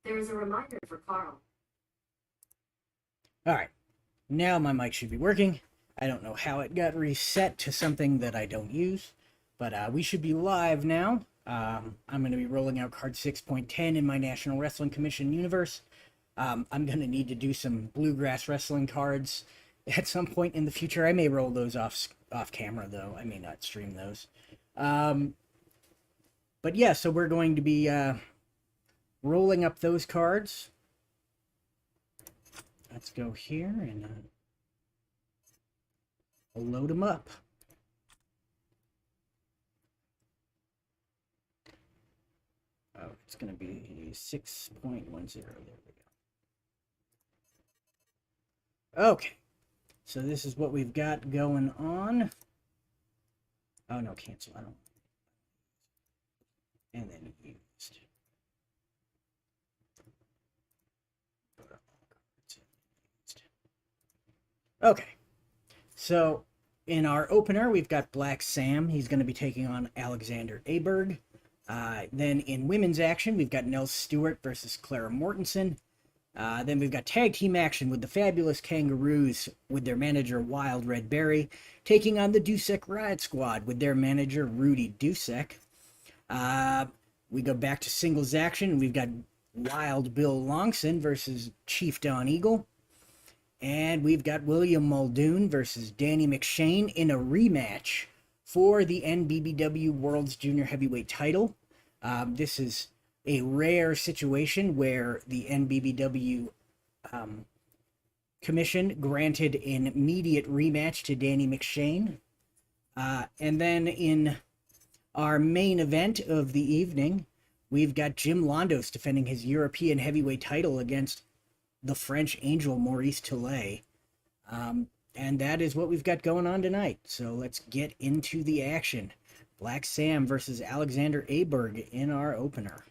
There is a reminder for Carl. All right, now my mic should be working. I don't know how it got reset to something that I don't use, but we should be live now. I'm going to be rolling out card 6.10 in my National Wrestling Commission universe. I'm going to need to do some bluegrass wrestling cards at some point in the future. I may roll those off camera, though. I may not stream those. But yeah, so we're going to be rolling up those cards. Let's go here and load them up. Oh, it's going to be 6.10. There we go. Okay, so this is what we've got going on. Oh, no, cancel. I don't. And then used. Okay, so in our opener, we've got Black Sam. He's going to be taking on Aleksander Aberg. Then in women's action, we've got Nell Stewart versus Clara Mortenson. Then we've got tag team action with the fabulous Kangaroos with their manager Wild Red Berry taking on the Dusek Riot Squad with their manager Rudy Dusek. We go back to singles action. We've got Wild Bill Longson versus Chief Don Eagle. And we've got William Muldoon versus Danny McShain in a rematch for the NBBW World's Junior Heavyweight title. This is a rare situation where the NBBW Commission granted an immediate rematch to Danny McShain. And then in our main event of the evening, we've got Jim Londos defending his European heavyweight title against the French Angel Maurice Tillet. And that is what we've got going on tonight. So let's get into the action. Black Sam versus Aleksander Aberg in our opener.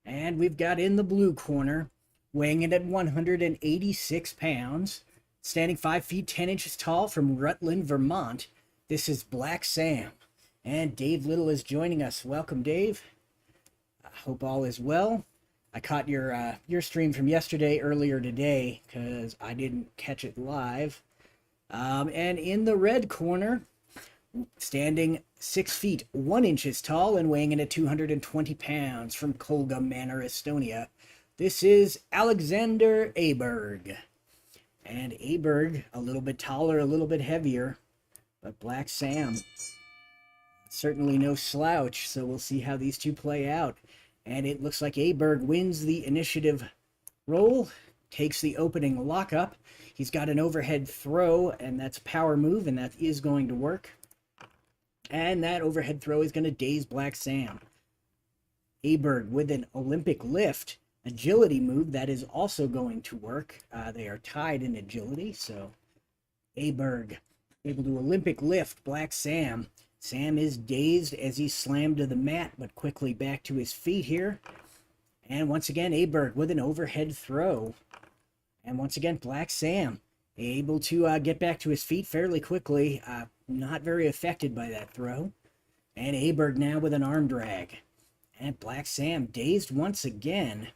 And we've got in the blue corner, weighing in at 186 pounds, standing 5 feet 10 inches tall from Rutland, Vermont. This is Black Sam. And Dave Little is joining us. Welcome, Dave. I hope all is well. I caught your stream from yesterday earlier today because I didn't catch it live. And in the red corner, standing 6 feet 1 inches tall and weighing in at 220 pounds from Kolga Manor, Estonia, this is Aleksander Aberg. And Aberg, a little bit taller, a little bit heavier, but Black Sam, certainly no slouch, so we'll see how these two play out. And it looks like Aberg wins the initiative roll, takes the opening lockup. He's got an overhead throw, and that's a power move, and that is going to work. And that overhead throw is going to daze Black Sam. Aberg with an Olympic lift, agility move, that is also going to work. They are tied in agility, so Aberg able to Olympic lift Black Sam. Sam is dazed as he slammed to the mat, but quickly back to his feet here. And once again, Aberg with an overhead throw. And once again, Black Sam able to get back to his feet fairly quickly. Not very affected by that throw. And Aberg now with an arm drag. And Black Sam dazed once again.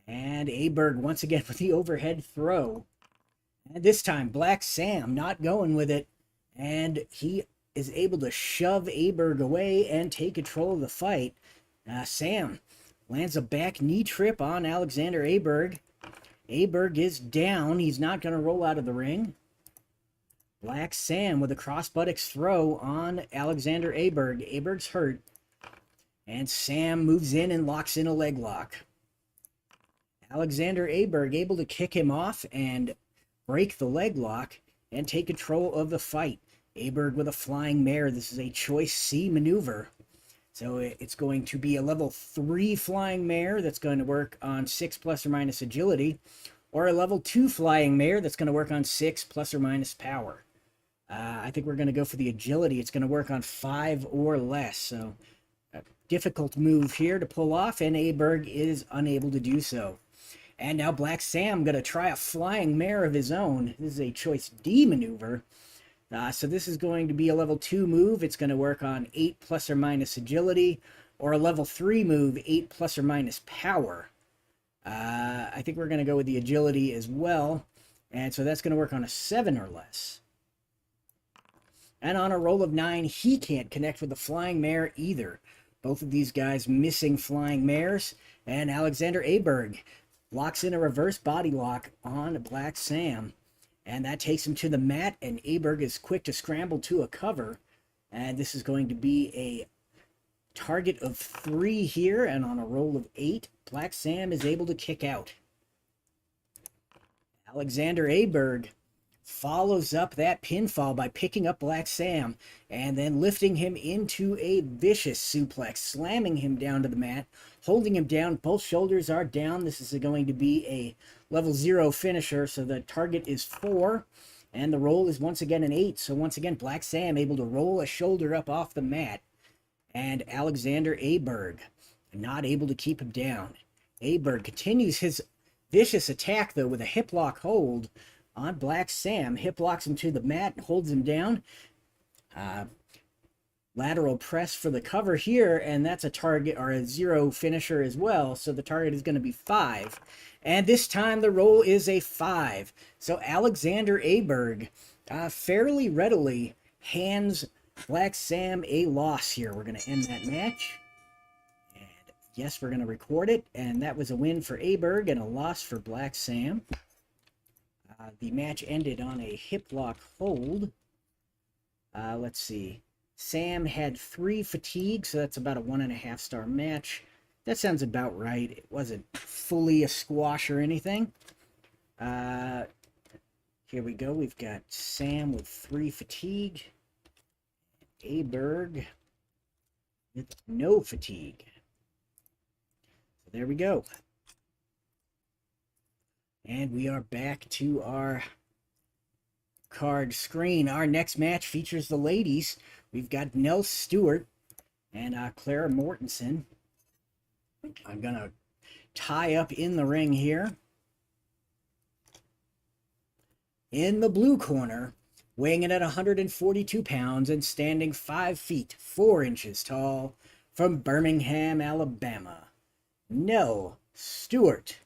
And Aberg once again with the overhead throw. And this time, Black Sam not going with it. And he is able to shove Aberg away and take control of the fight. Sam lands a back knee trip on Aleksander Aberg. Aberg is down. He's not going to roll out of the ring. Black Sam with a cross buttocks throw on Aleksander Aberg. Aberg's hurt. And Sam moves in and locks in a leg lock. Aleksander Aberg able to kick him off and break the leg lock and take control of the fight. Aberg with a flying mare. This is a choice C maneuver. So it's going to be a level 3 flying mare that's going to work on 6 plus or minus agility, or a level 2 flying mare that's going to work on 6 plus or minus power. I think we're going to go for the agility. It's going to work on 5 or less. So a difficult move here to pull off, and Aberg is unable to do so. And now Black Sam going to try a flying mare of his own. This is a choice D maneuver. So this is going to be a level 2 move. It's going to work on 8 plus or minus agility, or a level 3 move, 8 plus or minus power. I think we're going to go with the agility as well. And so that's going to work on a 7 or less. And on a roll of 9, he can't connect with the flying mare either. Both of these guys missing flying mares. And Aleksander Aberg locks in a reverse body lock on Black Sam. And that takes him to the mat, and Aberg is quick to scramble to a cover. And this is going to be a target of 3 here, and on a roll of 8, Black Sam is able to kick out. Aleksander Aberg follows up that pinfall by picking up Black Sam and then lifting him into a vicious suplex, slamming him down to the mat, holding him down. Both shoulders are down. This is going to be a level 0 finisher, so the target is 4, and the roll is once again an 8. So once again, Black Sam able to roll a shoulder up off the mat, and Aleksander Aberg not able to keep him down. Aberg continues his vicious attack, though, with a hip lock hold on Black Sam. Hip locks him to the mat, holds him down. Lateral press for the cover here, and that's a target, or a 0 finisher as well, so the target is going to be 5. And this time the roll is a 5. So Aleksander Aberg fairly readily hands Black Sam a loss here. We're going to end that match. And yes, we're going to record it. And that was a win for Aberg and a loss for Black Sam. The match ended on a hip lock hold. Let's see. Sam had 3 fatigue, so that's about a 1.5 star match. That sounds about right. It wasn't fully a squash or anything. Here we go. We've got Sam with 3 fatigue. Aberg with no fatigue. So there we go. And we are back to our card screen. Our next match features the ladies. We've got Nell Stewart and Clara Mortenson. I'm going to tie up in the ring here. In the blue corner, weighing in at 142 pounds and standing 5 feet 4 inches tall, from Birmingham, Alabama, Nell Stewart.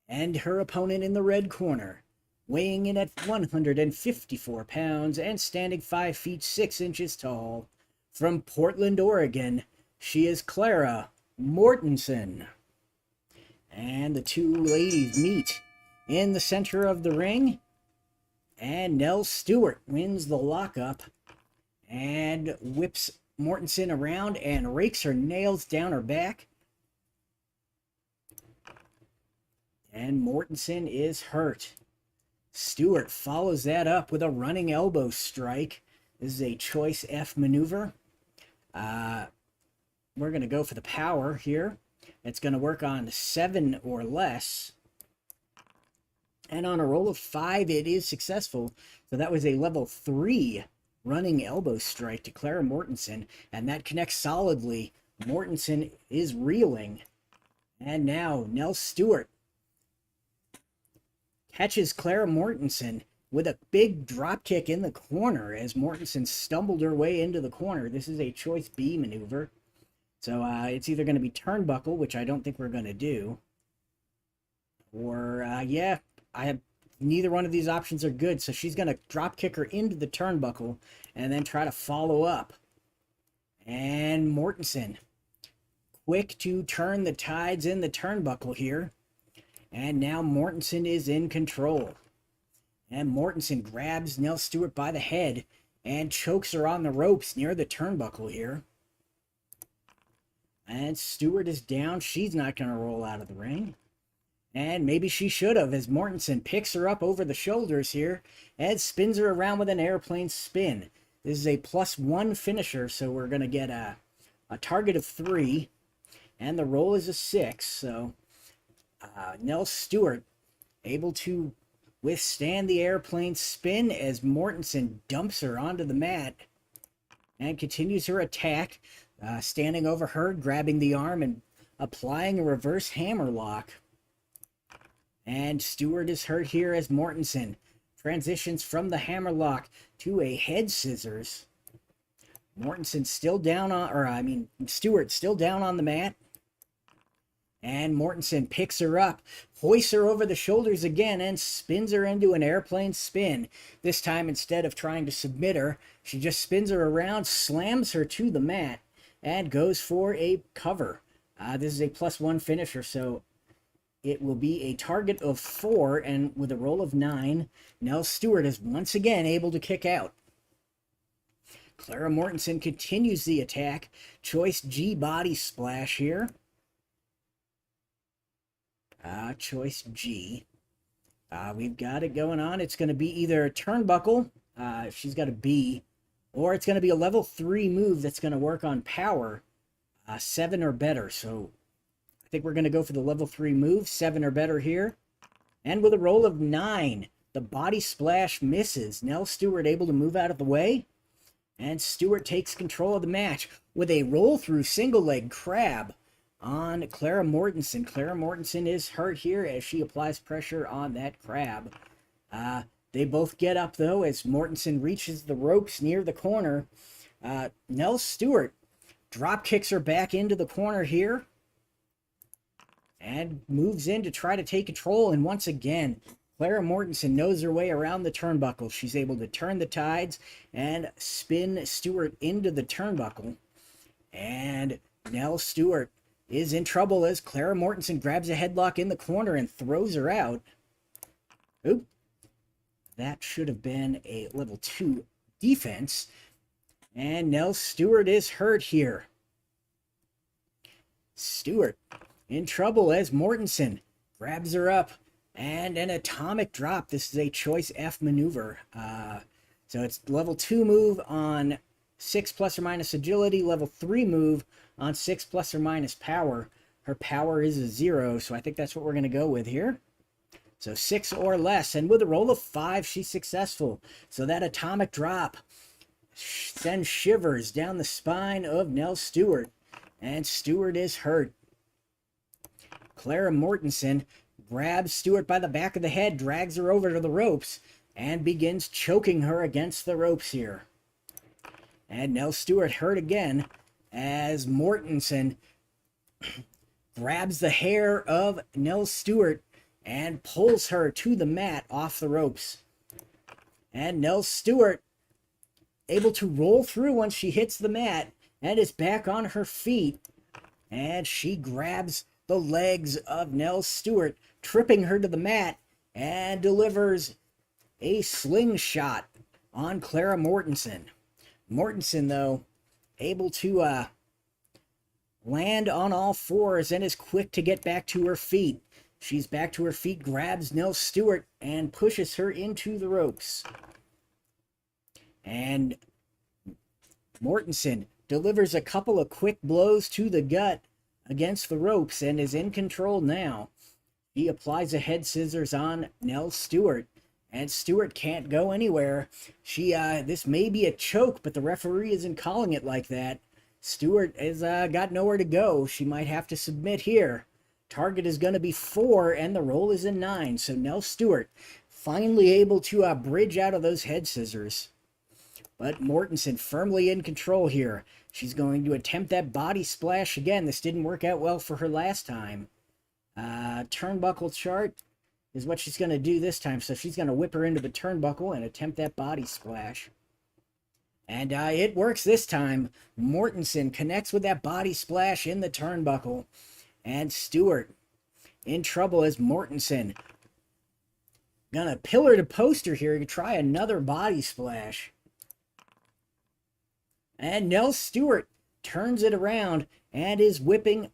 And her opponent in the red corner, weighing in at 154 pounds and standing 5 feet 6 inches tall, from Portland, Oregon, she is Clara Mortenson. And the two ladies meet in the center of the ring, and Nell Stewart wins the lockup and whips Mortenson around and rakes her nails down her back. And Mortenson is hurt. Stewart follows that up with a running elbow strike. This is a choice F maneuver. We're going to go for the power here. It's going to work on 7 or less. And on a roll of 5, it is successful. So that was a level 3 running elbow strike to Clara Mortenson. And that connects solidly. Mortenson is reeling. And now Nell Stewart catches Clara Mortenson with a big drop kick in the corner as Mortenson stumbled her way into the corner. This is a choice B maneuver. So it's either going to be turnbuckle, which I don't think we're going to do. Or, yeah, neither one of these options are good. So she's going to drop kick her into the turnbuckle and then try to follow up. And Mortenson, quick to turn the tides in the turnbuckle here. And now Mortenson is in control. And Mortenson grabs Nell Stewart by the head and chokes her on the ropes near the turnbuckle here. And Stewart is down. She's not going to roll out of the ring. And maybe she should have, as Mortenson picks her up over the shoulders here and spins her around with an airplane spin. This is a +1 finisher, so we're going to get a target of 3. And the roll is a 6, so Nell Stewart able to withstand the airplane spin as Mortenson dumps her onto the mat and continues her attack, standing over her, grabbing the arm and applying a reverse hammerlock. And Stewart is hurt here as Mortenson transitions from the hammerlock to a head scissors. Mortenson still down on, Stewart still down on the mat. And Mortenson picks her up, hoists her over the shoulders again, and spins her into an airplane spin. This time, instead of trying to submit her, she just spins her around, slams her to the mat, and goes for a cover. This is a +1 finisher, so it will be a target of 4, and with a roll of 9, Nell Stewart is once again able to kick out. Clara Mortenson continues the attack. Choice G body splash here. Choice G. We've got it going on. It's going to be either a turnbuckle, if she's got a B, or it's going to be a level 3 move that's going to work on power, 7 or better. So I think we're going to go for the level 3 move, 7 or better here. And with a roll of 9, the body splash misses. Nell Stewart able to move out of the way. And Stewart takes control of the match with a roll through single leg crab on Clara Mortenson. Clara Mortenson is hurt here as she applies pressure on that crab. They both get up, though, as Mortenson reaches the ropes near the corner. Nell Stewart drop kicks her back into the corner here and moves in to try to take control. And once again, Clara Mortenson knows her way around the turnbuckle. She's able to turn the tides and spin Stewart into the turnbuckle. And Nell Stewart is in trouble as Clara Mortenson grabs a headlock in the corner and throws her out. Oop. That should have been a level 2 defense. And Nell Stewart is hurt here. Stewart in trouble as Mortenson grabs her up. And an atomic drop. This is a choice F maneuver. So it's level 2 move on 6 plus or minus agility, level 3 move on 6 plus or minus power. Her power is a 0, so I think that's what we're going to go with here. So 6 or less, and with a roll of 5, she's successful. So that atomic drop sends shivers down the spine of Nell Stewart, and Stewart is hurt. Clara Mortenson grabs Stewart by the back of the head, drags her over to the ropes, and begins choking her against the ropes here. And Nell Stewart hurt again as Mortenson grabs the hair of Nell Stewart and pulls her to the mat off the ropes. And Nell Stewart able to roll through once she hits the mat and is back on her feet. And she grabs the legs of Nell Stewart, tripping her to the mat, and delivers a slingshot on Clara Mortenson. Mortenson, though, able to land on all fours and is quick to get back to her feet. She's back to her feet, grabs Nell Stewart, and pushes her into the ropes. And Mortenson delivers a couple of quick blows to the gut against the ropes and is in control now. He applies a head scissors on Nell Stewart, and Stewart can't go anywhere. This may be a choke, but the referee isn't calling it like that. Stewart has got nowhere to go. She might have to submit here. Target is going to be 4, and the roll is a 9. So Nell Stewart finally able to bridge out of those head scissors. But Mortenson firmly in control here. She's going to attempt that body splash again. This didn't work out well for her last time. Turnbuckle chart is what she's going to do this time. So she's going to whip her into the turnbuckle and attempt that body splash. And it works this time. Mortenson connects with that body splash in the turnbuckle. And Stewart in trouble as Mortenson gonna pillar to poster here to try another body splash. And Nell Stewart turns it around and is whipping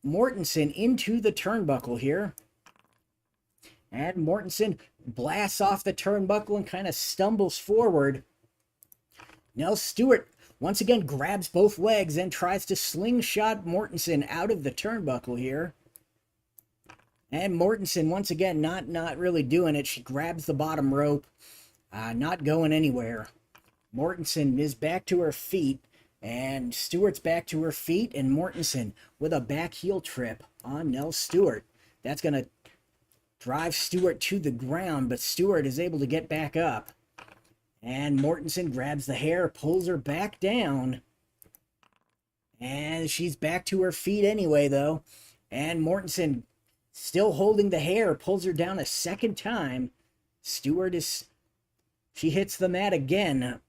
Mortenson into the turnbuckle here. And Mortenson blasts off the turnbuckle and kind of stumbles forward. Nell Stewart once again grabs both legs and tries to slingshot Mortenson out of the turnbuckle here. And Mortenson once again not really doing it. She grabs the bottom rope, not going anywhere. Mortenson is back to her feet, and Stewart's back to her feet, and Mortenson with a back heel trip on Nell Stewart. That's going to drives Stewart to the ground, but Stewart is able to get back up. And Mortenson grabs the hair, pulls her back down. And she's back to her feet anyway, though. And Mortenson, still holding the hair, pulls her down a second time. Stewart she hits the mat again.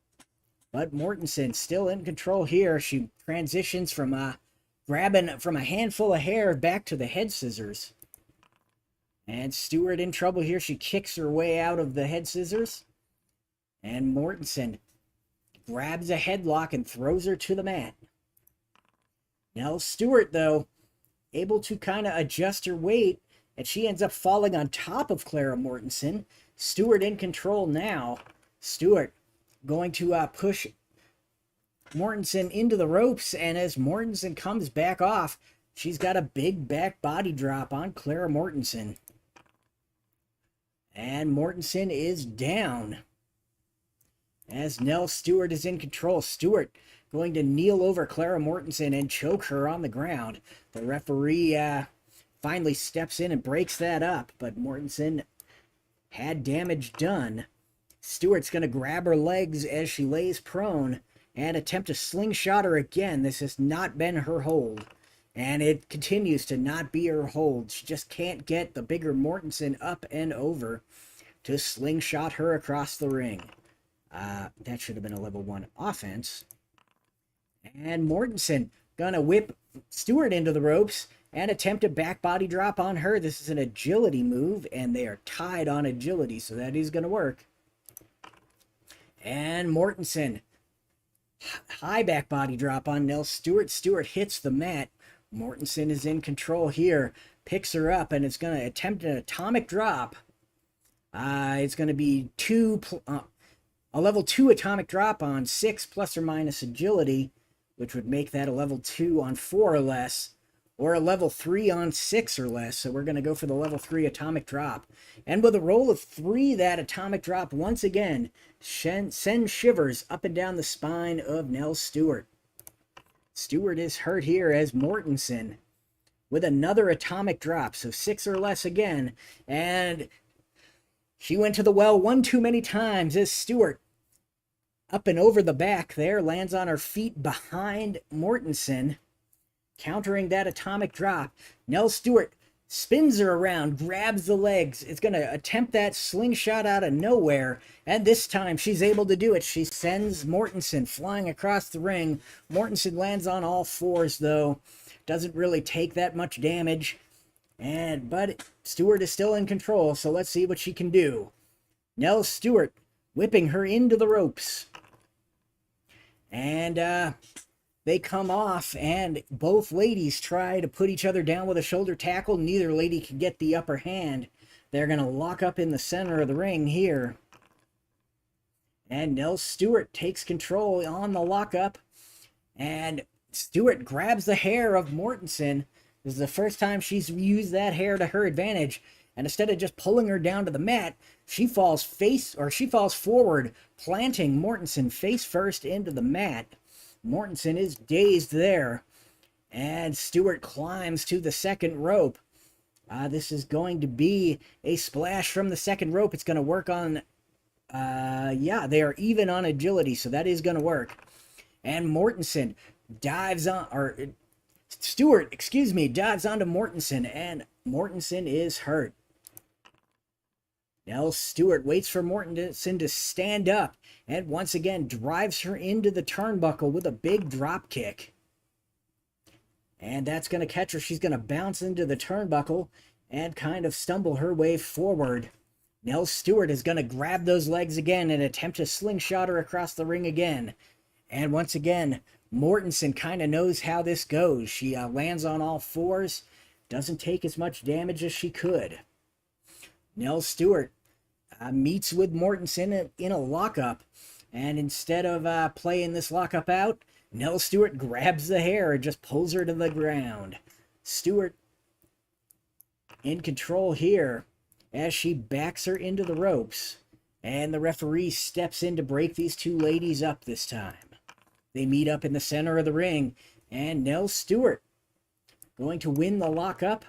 But Mortenson still in control here. She transitions from grabbing from a handful of hair back to the head scissors. And Stewart in trouble here. She kicks her way out of the head scissors. And Mortenson grabs a headlock and throws her to the mat. Now Stewart, though, able to kind of adjust her weight, and she ends up falling on top of Clara Mortenson. Stewart in control now. Stewart going to push Mortenson into the ropes, and as Mortenson comes back off, she's got a big back body drop on Clara Mortenson. And Mortenson is down. As Nell Stewart is in control, Stewart going to kneel over Clara Mortenson and choke her on the ground. The referee finally steps in and breaks that up, but Mortenson had damage done. Stewart's going to grab her legs as she lays prone and attempt to slingshot her again. This has not been her hold, and it continues to not be her hold. She just can't get the bigger Mortenson up and over to slingshot her across the ring. That should have been a level 1 offense. And Mortenson gonna whip Stewart into the ropes and attempt a back body drop on her. This is an agility move, and they are tied on agility, so that is gonna work. And Mortenson, high back body drop on Nell Stewart. Stewart hits the mat. Mortenson is in control here, picks her up, and it's gonna attempt an atomic drop. It's gonna be a level 2 atomic drop on 6 plus or minus agility, which would make that a level 2 on 4 or less, or a level 3 on 6 or less. So we're going to go for the level 3 atomic drop. And with a roll of 3, that atomic drop once again sends shivers up and down the spine of Nell Stewart. Stewart is hurt here as Mortenson with another atomic drop, so 6 or less again. And she went to the well one too many times as Stewart, up and over the back there, lands on her feet behind Mortenson, countering that atomic drop. Nell Stewart spins her around, grabs the legs. It's going to attempt that slingshot out of nowhere, and this time she's able to do it. She sends Mortenson flying across the ring. Mortenson lands on all fours, though. Doesn't really take that much damage, but Stewart is still in control, so let's see what she can do. Nell Stewart whipping her into the ropes. And they come off, and both ladies try to put each other down with a shoulder tackle. Neither lady can get the upper hand. They're going to lock up in the center of the ring here. And Nell Stewart takes control on the lockup. And Stewart grabs the hair of Mortenson. This is the first time she's used that hair to her advantage. And instead of just pulling her down to the mat, she falls forward, planting Mortenson face first into the mat. Mortenson is dazed there, and Stewart climbs to the second rope. This is going to be a splash from the second rope. It's going to work on, they are even on agility, so that is going to work. And Mortenson dives on, Stewart, dives onto Mortenson, and Mortenson is hurt. Nell Stewart waits for Mortenson to stand up and once again drives her into the turnbuckle with a big drop kick. And that's going to catch her. She's going to bounce into the turnbuckle and kind of stumble her way forward. Nell Stewart is going to grab those legs again and attempt to slingshot her across the ring again. And once again, Mortenson kind of knows how this goes. She lands on all fours, doesn't take as much damage as she could. Nell Stewart meets with Mortenson in a lockup, and instead of playing this lockup out, Nell Stewart grabs the hair and just pulls her to the ground. Stewart in control here as she backs her into the ropes, and the referee steps in to break these two ladies up this time. They meet up in the center of the ring, and Nell Stewart going to win the lockup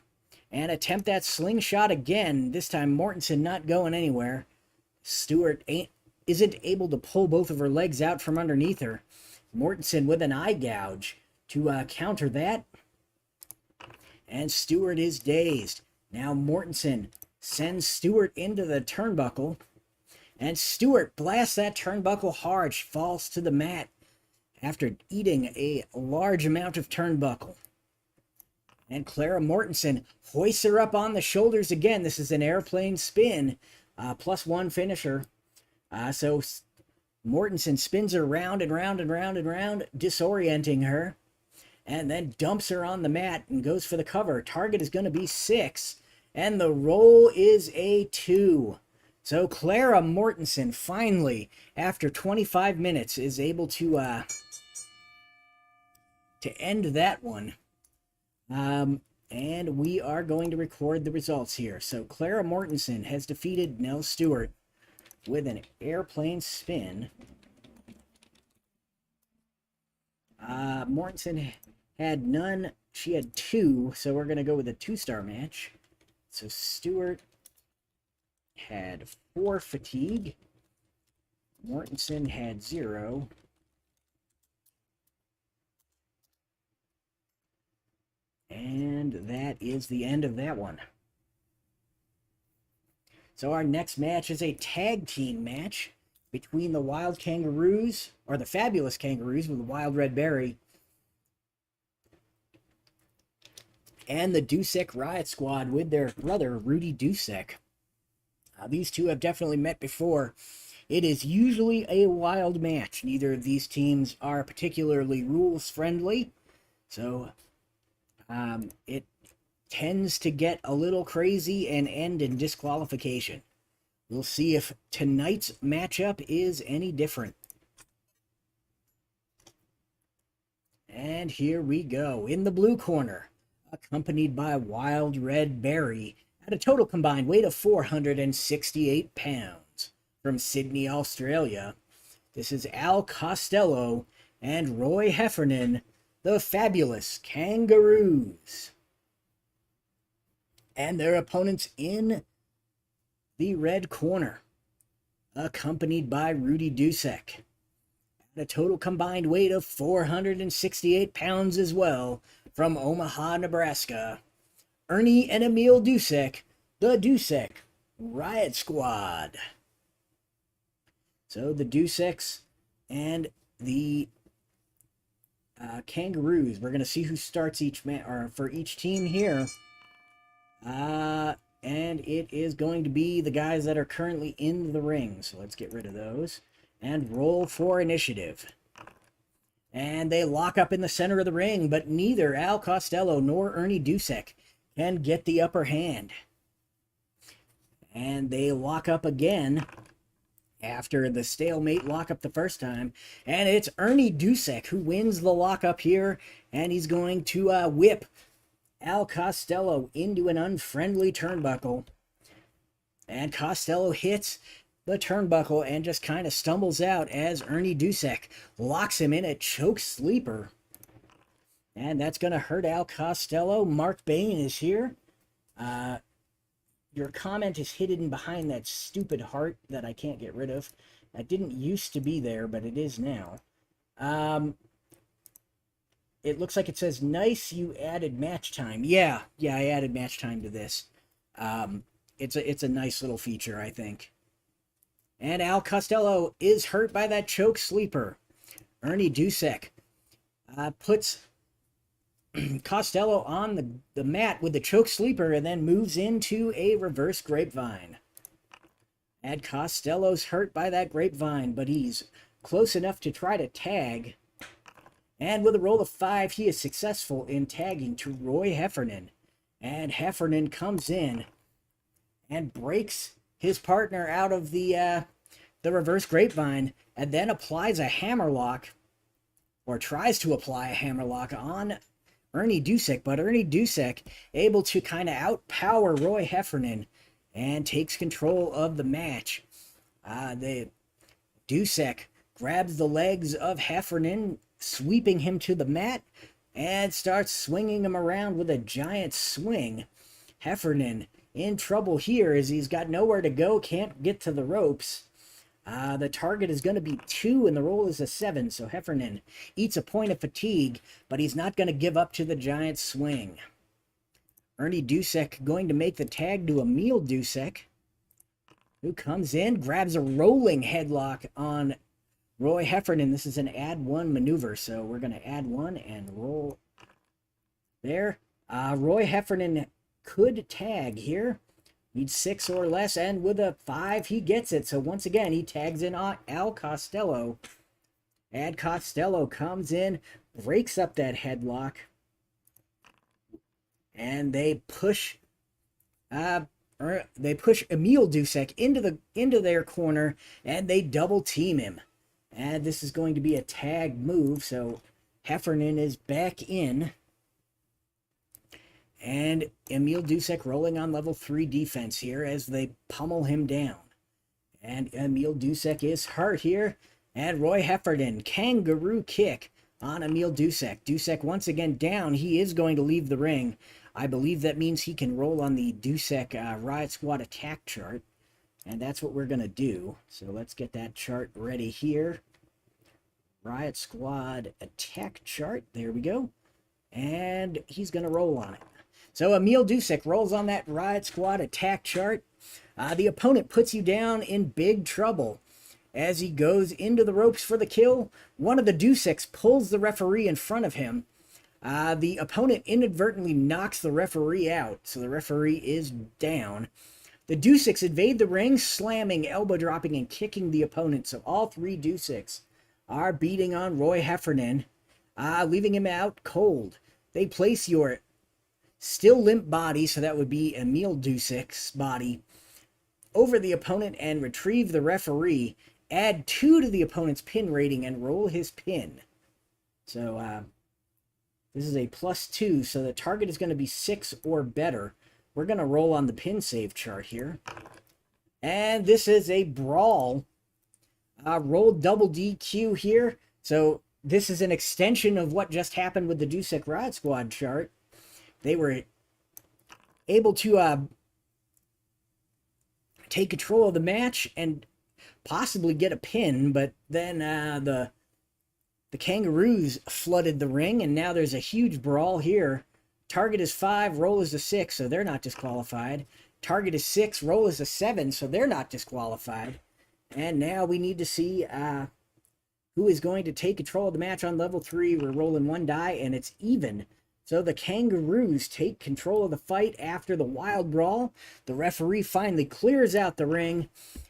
and attempt that slingshot again. This time Mortenson not going anywhere. Stewart isn't able to pull both of her legs out from underneath her. Mortenson with an eye gouge to counter that. And Stewart is dazed. Now Mortenson sends Stewart into the turnbuckle. And Stewart blasts that turnbuckle hard. She falls to the mat after eating a large amount of turnbuckle. And Clara Mortenson hoists her up on the shoulders again. This is an airplane spin, +1 finisher. So Mortenson spins her round and round and round and round, disorienting her, and then dumps her on the mat and goes for the cover. Target is going to be 6, and the roll is a 2. So Clara Mortenson finally, after 25 minutes, is able to end that one. And we are going to record the results here. So Clara Mortenson has defeated Nell Stewart with an airplane spin. Mortenson had none. She had 2, so we're going to go with a 2-star match. So Stewart had 4 fatigue. Mortenson had 0. And that is the end of that one. So our next match is a tag team match between the Wild Kangaroos, or the Fabulous Kangaroos with the Wild Red Berry, and the Dusek Riot Squad with their brother, Rudy Dusek. These two have definitely met before. It is usually a wild match. Neither of these teams are particularly rules-friendly, so it tends to get a little crazy and end in disqualification. We'll see if tonight's matchup is any different. And here we go. In the blue corner, accompanied by Wild Red Berry, at a total combined weight of 468 pounds. From Sydney, Australia, this is Al Costello and Roy Heffernan, the Fabulous Kangaroos. And their opponents in the red corner, accompanied by Rudy Dusek, at a total combined weight of 468 pounds as well, from Omaha, Nebraska, Ernie and Emil Dusek, the Dusek Riot Squad. So the Duseks and the Kangaroos. We're going to see who starts each for each team here. And it is going to be the guys that are currently in the ring. So let's get rid of those and roll for initiative. And they lock up in the center of the ring, but neither Al Costello nor Ernie Dusek can get the upper hand. And they lock up again after the stalemate lockup the first time. And it's Ernie Dusek who wins the lockup here, and he's going to whip Al Costello into an unfriendly turnbuckle. And Costello hits the turnbuckle and just kind of stumbles out as Ernie Dusek locks him in a choke sleeper. And that's going to hurt Al Costello. Mark Bain is here. Your comment is hidden behind that stupid heart that I can't get rid of. That didn't used to be there, but it is now. It looks like it says, nice, you added match time. Yeah, I added match time to this. It's a nice little feature, I think. And Al Costello is hurt by that choke sleeper. Ernie Dusek puts Costello on the mat with the choke sleeper and then moves into a reverse grapevine. And Costello's hurt by that grapevine, but he's close enough to try to tag. And with a roll of 5, he is successful in tagging to Roy Heffernan. And Heffernan comes in and breaks his partner out of the reverse grapevine, and then applies a hammerlock, or tries to apply a hammerlock on Ernie Dusek, but Ernie Dusek able to kind of outpower Roy Heffernan and takes control of the match. The Dusek grabs the legs of Heffernan, sweeping him to the mat, and starts swinging him around with a giant swing. Heffernan in trouble here as he's got nowhere to go, can't get to the ropes. The target is going to be 2 and the roll is a 7, so Heffernan eats a point of fatigue, but he's not going to give up to the giant swing. Ernie Dusek going to make the tag to Emil Dusek, who comes in, grabs a rolling headlock on Roy Heffernan. This is an add 1 maneuver, so we're going to add 1 and roll there. Roy Heffernan could tag here. Needs 6 or less, and with a 5, he gets it. So once again, he tags in Al Costello. Ad Costello comes in, breaks up that headlock, and they push Emil Dusek into their corner, and they double team him. And this is going to be a tag move, so Heffernan is back in. And Emil Dusek rolling on level 3 defense here as they pummel him down. And Emil Dusek is hurt here. And Roy Heffernan, kangaroo kick on Emil Dusek. Dusek once again down. He is going to leave the ring. I believe that means he can roll on the Dusek Riot Squad attack chart. And that's what we're going to do. So let's get that chart ready here. Riot Squad attack chart. There we go. And he's going to roll on it. So Emil Dusek rolls on that Riot Squad attack chart. The opponent puts you down in big trouble. As he goes into the ropes for the kill, one of the Duseks pulls the referee in front of him. The opponent inadvertently knocks the referee out, so the referee is down. The Duseks invade the ring, slamming, elbow dropping, and kicking the opponent. So all 3 Duseks are beating on Roy Heffernan, leaving him out cold. They place your still limp body, so that would be Emil Dusek's body, over the opponent and retrieve the referee. Add 2 to the opponent's pin rating and roll his pin. So this is a +2, so the target is going to be 6 or better. We're going to roll on the pin save chart here. And this is a brawl. Roll double DQ here. So this is an extension of what just happened with the Dusek Riot Squad chart. They were able to take control of the match and possibly get a pin, but then the Kangaroos flooded the ring, and now there's a huge brawl here. Target is 5, roll is a 6, so they're not disqualified. Target is 6, roll is a 7, so they're not disqualified. And now we need to see who is going to take control of the match on level 3. We're rolling 1 die, and it's even. So the Kangaroos take control of the fight after the wild brawl. The referee finally clears out the ring.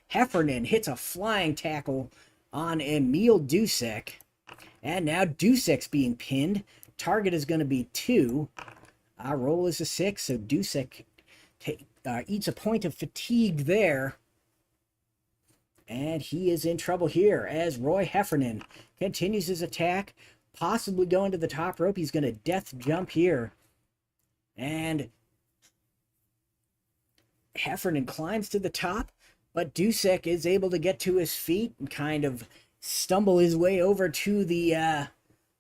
Heffernan hits a flying tackle on Emil Dusek. And now Dusek's being pinned. Target is going to be 2. Our roll is a 6, so Dusek eats a point of fatigue there. And he is in trouble here as Roy Heffernan continues his attack. Possibly going to the top rope. He's going to death jump here. And Heffernan climbs to the top, but Dusek is able to get to his feet and kind of stumble his way over to the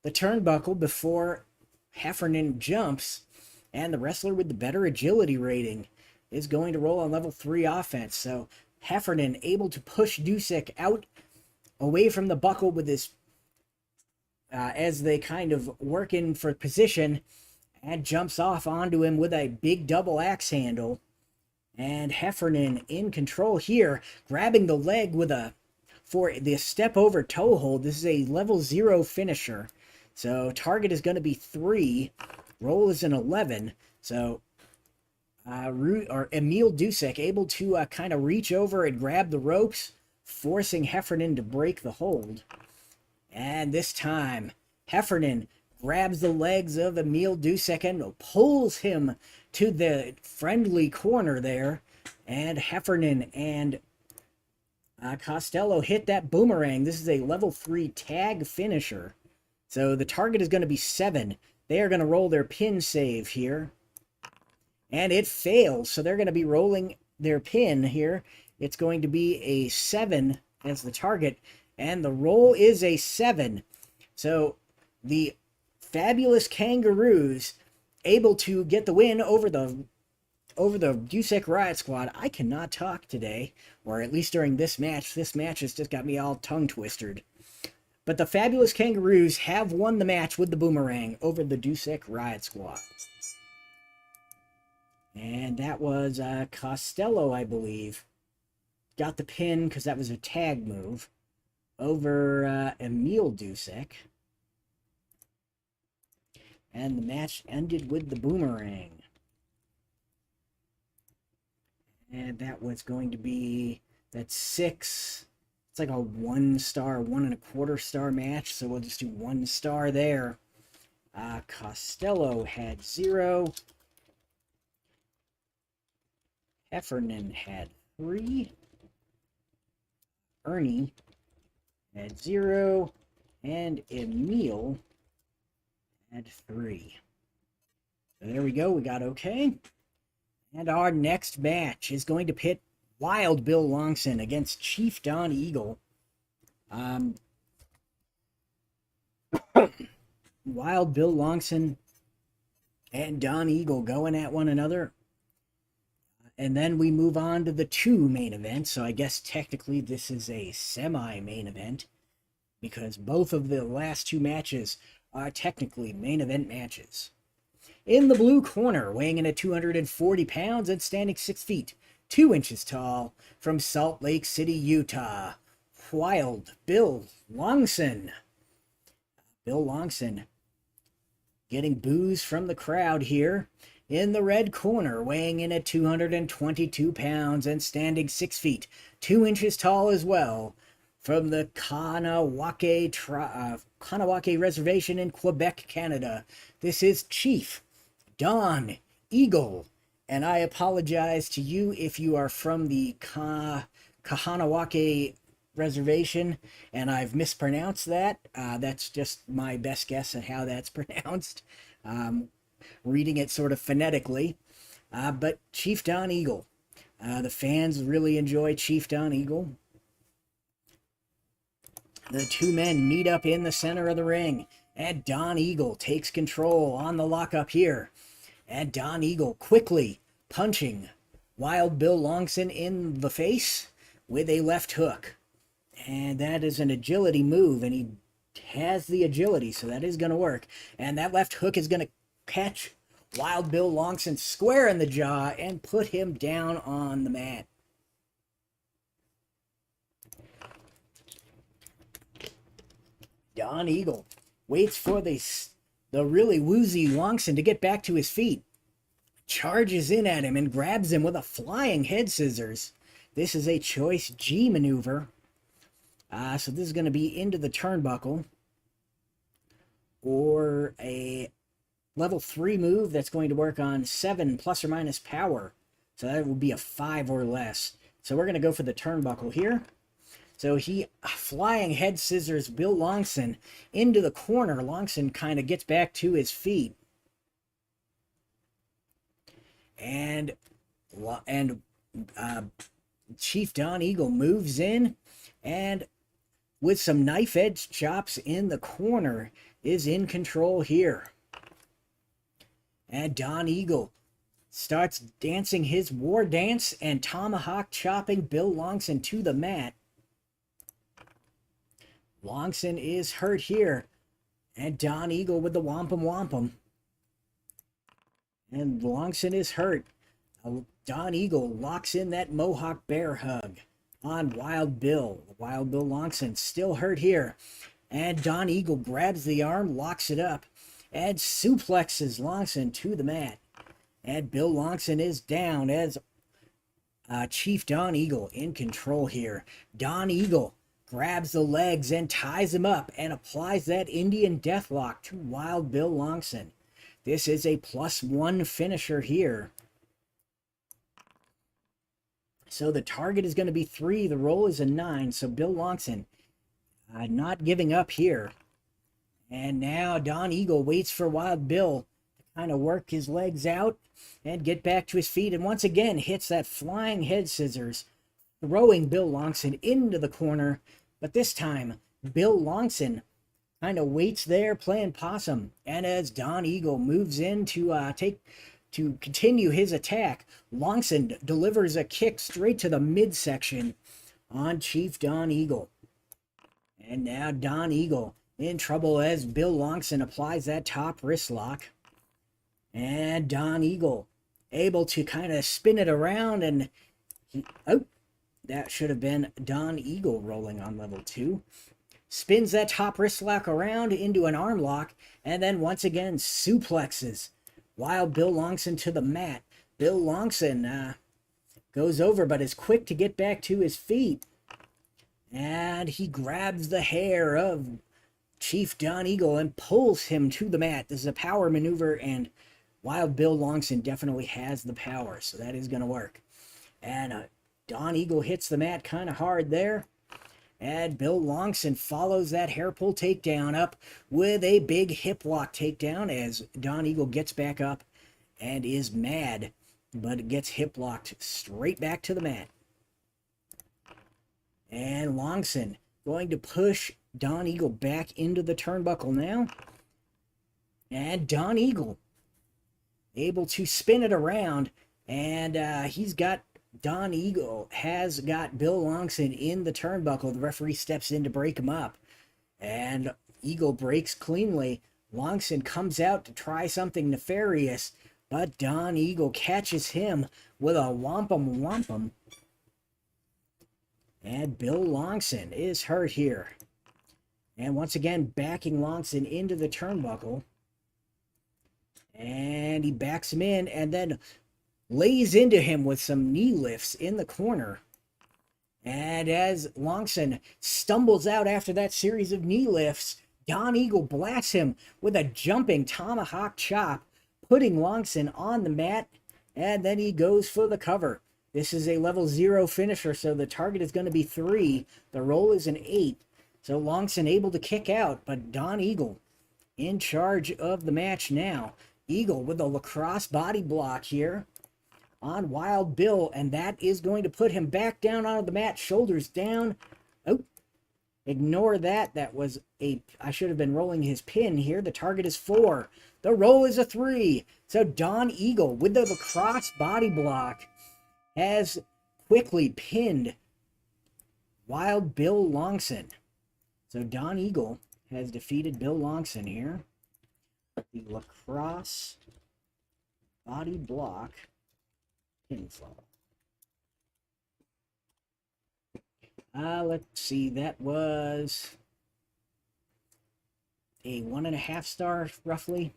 turnbuckle before Heffernan jumps. And the wrestler with the better agility rating is going to roll on level 3 offense. So Heffernan able to push Dusek out away from the buckle with his as they kind of work in for position, and jumps off onto him with a big double axe handle. And Heffernan in control here, grabbing the leg with for the step over toe hold. This is a level 0 finisher. So target is going to be 3. Roll is an 11. So Emil Dusek able to kind of reach over and grab the ropes, forcing Heffernan to break the hold. And this time, Heffernan grabs the legs of Emil Dusek and pulls him to the friendly corner there. And Heffernan and Costello hit that boomerang. This is a level 3 tag finisher. So the target is going to be 7. They are going to roll their pin save here. And it fails, so they're going to be rolling their pin here. It's going to be a 7 as the target. And the roll is a 7. So the fabulous Kangaroos able to get the win over the over the Dusek Riot Squad. I cannot talk today, or at least during this match. This match has just got me all tongue-twisted. But the fabulous Kangaroos have won the match with the boomerang over the Dusek Riot Squad. And that was Costello, I believe. Got the pin because that was a tag move over Emil Dusek. And the match ended with the boomerang. And that was going to be, that's 6. It's like a 1 star, 1.25 star match. So we'll just do 1 star there. Costello had 0. Heffernan had 3. Ernie had 0. And Emil had 3. So there we go. We got okay. And our next match is going to pit Wild Bill Longson against Chief Don Eagle. Wild Bill Longson and Don Eagle going at one another. And then we move on to the 2 main events. So I guess technically this is a semi-main event, because both of the last 2 matches are technically main event matches. In the blue corner, weighing in at 240 pounds and standing 6 feet, 2 inches tall, from Salt Lake City, Utah, Wild Bill Longson. Bill Longson getting boos from the crowd here. In the red corner, weighing in at 222 pounds and standing 6 feet, 2 inches tall as well, from the Kanawake Reservation in Quebec, Canada. This is Chief Don Eagle. And I apologize to you if you are from the Kahanawake Reservation and I've mispronounced that. That's just my best guess at how that's pronounced. Reading it sort of phonetically. But Chief Don Eagle. The fans really enjoy Chief Don Eagle. The 2 men meet up in the center of the ring, and Don Eagle takes control on the lockup here. And Don Eagle quickly punching Wild Bill Longson in the face with a left hook. And that is an agility move, and he has the agility, so that is going to work. And that left hook is going to catch Wild Bill Longson square in the jaw and put him down on the mat. Don Eagle waits for the really woozy Longson to get back to his feet. Charges in at him and grabs him with a flying head scissors. This is a choice G maneuver. So this is going to be into the turnbuckle. Or a level 3 move that's going to work on 7 plus or minus power. So that would be a 5 or less. So we're going to go for the turnbuckle here. So he flying head scissors Bill Longson into the corner. Longson kind of gets back to his feet. And Chief Don Eagle moves in, and with some knife edge chops in the corner is in control here. And Don Eagle starts dancing his war dance and tomahawk chopping Bill Longson to the mat. Longson is hurt here, and Don Eagle with the wampum wampum. And Longson is hurt. Don Eagle locks in that Mohawk bear hug on Wild Bill. Wild Bill Longson still hurt here. And Don Eagle grabs the arm, locks it up, and suplexes Longson to the mat. And Bill Longson is down as Chief Don Eagle in control here. Don Eagle grabs the legs and ties him up and applies that Indian Deathlock to Wild Bill Longson. This is a +1 finisher here. So the target is going to be 3. The roll is a 9. So Bill Longson not giving up here. And now Don Eagle waits for Wild Bill to kind of work his legs out and get back to his feet. And once again hits that flying head scissors, throwing Bill Longson into the corner. But this time, Bill Longson kind of waits there playing possum. And as Don Eagle moves in to to continue his attack, Longson delivers a kick straight to the midsection on Chief Don Eagle. And now Don Eagle in trouble as Bill Longson applies that top wrist lock. And Don Eagle able to kind of spin it around, and that should have been Don Eagle rolling on level 2. Spins that top wrist lock around into an arm lock, and then once again suplexes Wild Bill Longson to the mat. Bill Longson goes over, but is quick to get back to his feet. And he grabs the hair of Chief Don Eagle and pulls him to the mat. This is a power maneuver, and Wild Bill Longson definitely has the power, so that is going to work. And Don Eagle hits the mat kind of hard there. And Bill Longson follows that hair pull takedown up with a big hip lock takedown as Don Eagle gets back up and is mad, but gets hip locked straight back to the mat. And Longson going to push Don Eagle back into the turnbuckle now. And Don Eagle able to spin it around, and Don Eagle has got Bill Longson in the turnbuckle. The referee steps in to break him up, and Eagle breaks cleanly. Longson comes out to try something nefarious, but Don Eagle catches him with a wampum wampum. And Bill Longson is hurt here. And once again, backing Longson into the turnbuckle. And he backs him in and then lays into him with some knee lifts in the corner. And as Longson stumbles out after that series of knee lifts, Don Eagle blasts him with a jumping tomahawk chop, putting Longson on the mat, and then he goes for the cover. This is a level 0 finisher, so the target is going to be 3. The roll is an 8. So Longson able to kick out, but Don Eagle in charge of the match now. Eagle with a lacrosse body block here on Wild Bill, and that is going to put him back down onto the mat, shoulders down. Oh, ignore that. That was I should have been rolling his pin here. The target is 4. The roll is a 3. So Don Eagle with the lacrosse body block has quickly pinned Wild Bill Longson. So Don Eagle has defeated Bill Longson here. The lacrosse body block pinfall. Let's see, that was a 1.5 star roughly.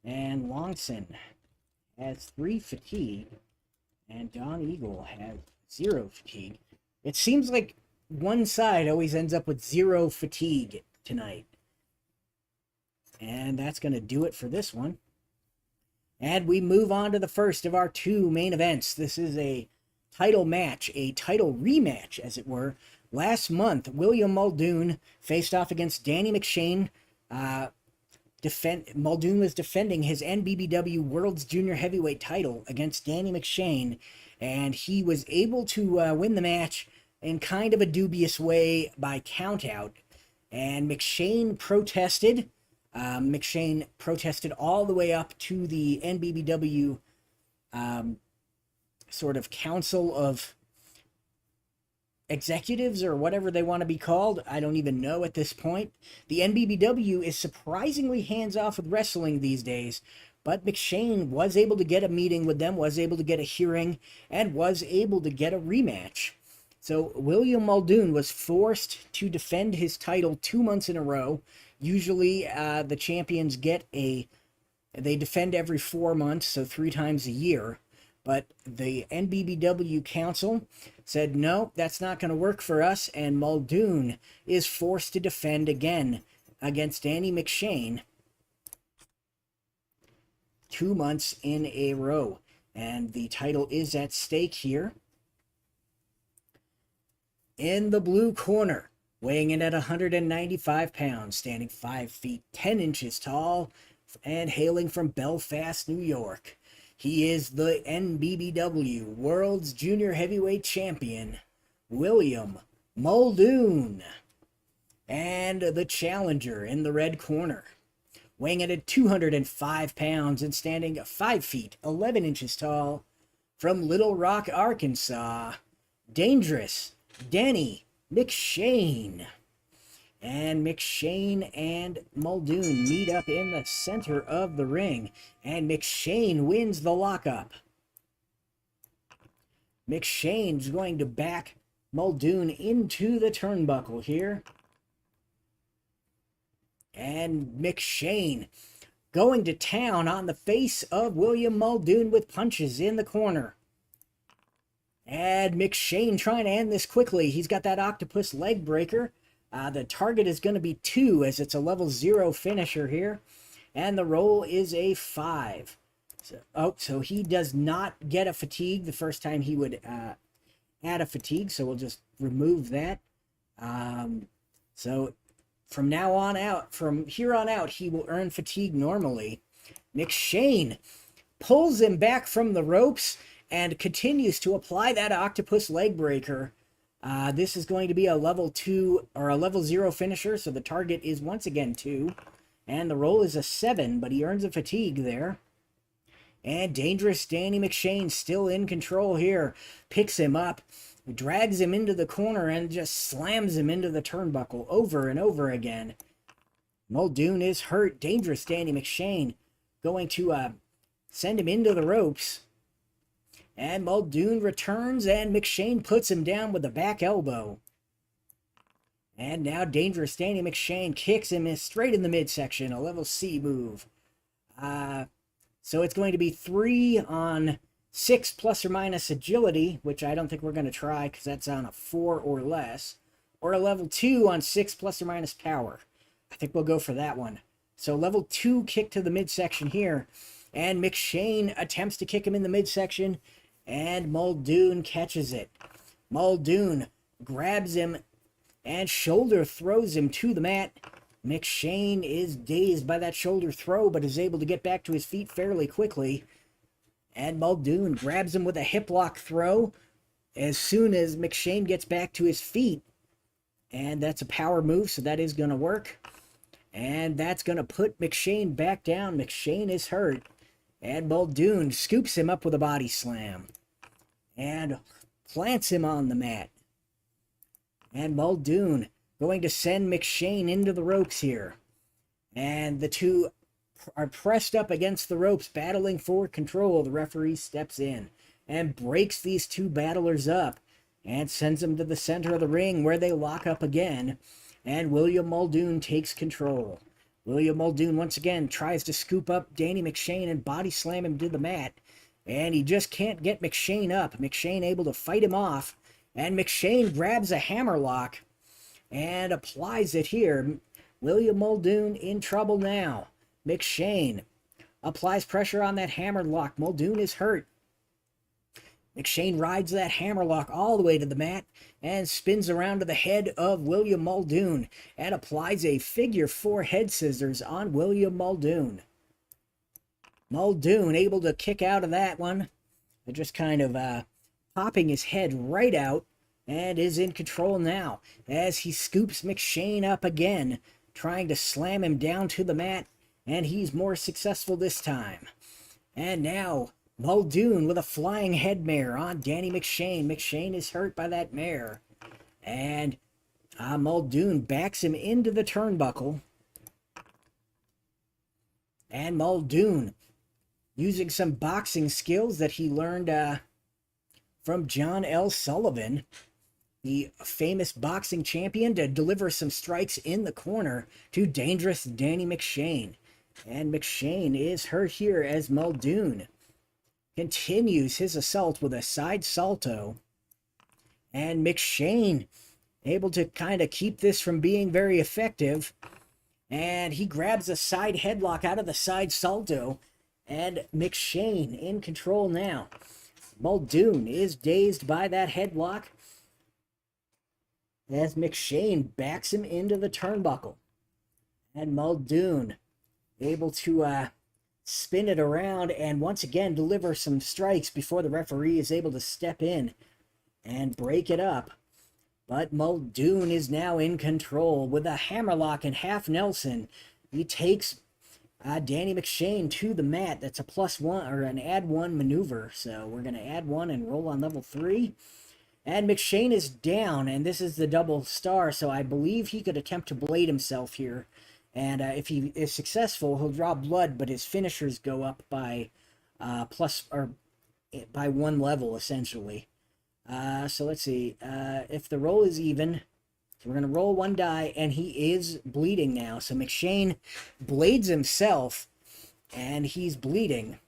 And Longson has 3 fatigue. And Don Eagle has 0 fatigue. It seems like one side always ends up with 0 fatigue tonight. And that's going to do it for this one. And we move on to the first of our 2 main events. This is a title match, a title rematch, as it were. Last month, William Muldoon faced off against Danny McShain. Muldoon was defending his NBBW World's Junior Heavyweight title against Danny McShain, and he was able to win the match in kind of a dubious way by countout. And McShain protested. McShain protested all the way up to the NBBW sort of council of executives or whatever they want to be called. I don't even know at this point. The NBBW is surprisingly hands-off with wrestling these days, but McShain was able to get a meeting with them, was able to get a hearing, and was able to get a rematch. So William Muldoon was forced to defend his title 2 months in a row. Usually the champions they defend every 4 months, so 3 times a year. But the NBBW council said, no, that's not going to work for us, and Muldoon is forced to defend again against Danny McShain 2 months in a row. And the title is at stake here. In the blue corner, weighing in at 195 pounds, standing 5 feet 10 inches tall, and hailing from Belfast, New York. He is the NBBW World's Junior Heavyweight Champion, William Muldoon. And the challenger in the red corner, weighing in at 205 pounds and standing 5 feet 11 inches tall, from Little Rock, Arkansas, Dangerous Danny McShain. And McShain and Muldoon meet up in the center of the ring, and McShain wins the lockup. McShane's going to back Muldoon into the turnbuckle here. And McShain going to town on the face of William Muldoon with punches in the corner. And McShain trying to end this quickly. He's got that octopus leg breaker. The target is going to be 2 as it's a level 0 finisher here. And the roll is a 5. So he does not get a fatigue the first time he would add a fatigue. So we'll just remove that. So from now on out, from here on out, he will earn fatigue normally. McShain pulls him back from the ropes and continues to apply that octopus leg breaker. This is going to be a level 2 or a level 0 finisher, so the target is once again 2. And the roll is a 7, but he earns a fatigue there. And Dangerous Danny McShain still in control here. Picks him up, drags him into the corner, and just slams him into the turnbuckle over and over again. Muldoon is hurt. Dangerous Danny McShain going to send him into the ropes. And Muldoon returns, and McShain puts him down with a back elbow. And now Dangerous Danny McShain kicks him straight in the midsection, a level C move. So it's going to be 3 on 6 plus or minus agility, which I don't think we're going to try because that's on a 4 or less. Or a level 2 on 6 plus or minus power. I think we'll go for that one. So level 2 kick to the midsection here. And McShain attempts to kick him in the midsection. And Muldoon catches it. Muldoon grabs him and shoulder throws him to the mat. McShain is dazed by that shoulder throw, but is able to get back to his feet fairly quickly. And Muldoon grabs him with a hip lock throw as soon as McShain gets back to his feet. And that's a power move, so that is going to work. And that's going to put McShain back down. McShain is hurt. And Muldoon scoops him up with a body slam. And plants him on the mat. And Muldoon going to send McShain into the ropes here. And the two are pressed up against the ropes, battling for control. The referee steps in and breaks these two battlers up and sends them to the center of the ring where they lock up again. And William Muldoon takes control. William Muldoon once again tries to scoop up Danny McShain and body slam him to the mat. And he just can't get McShain up. McShain able to fight him off. And McShain grabs a hammerlock and applies it here. William Muldoon in trouble now. McShain applies pressure on that hammerlock. Muldoon is hurt. McShain rides that hammerlock all the way to the mat and spins around to the head of William Muldoon and applies a figure 4 head scissors on William Muldoon. Muldoon able to kick out of that one. Just kind of popping his head right out and is in control now as he scoops McShain up again, trying to slam him down to the mat, and he's more successful this time. And now Muldoon with a flying head mare on Danny McShain. McShain is hurt by that mare. And Muldoon backs him into the turnbuckle. And Muldoon, using some boxing skills that he learned from John L. Sullivan, the famous boxing champion, to deliver some strikes in the corner to Dangerous Danny McShain. And McShain is hurt here as Muldoon continues his assault with a side salto. And McShain able to kind of keep this from being very effective. And he grabs a side headlock out of the side salto. And McShain in control now. Muldoon is dazed by that headlock as McShain backs him into the turnbuckle. And Muldoon able to spin it around and once again deliver some strikes before the referee is able to step in and break it up. But Muldoon is now in control with a hammerlock and half Nelson. He takes Danny McShain to the mat. That's a +1 or an add 1 maneuver. So we're going to add 1 and roll on level 3. And McShain is down, and this is the double star, so I believe he could attempt to blade himself here. And if he is successful, he'll draw blood, but his finishers go up by by 1 level, essentially. So let's see. If the roll is even, so we're going to roll 1 die, and he is bleeding now. So McShain blades himself, and he's bleeding.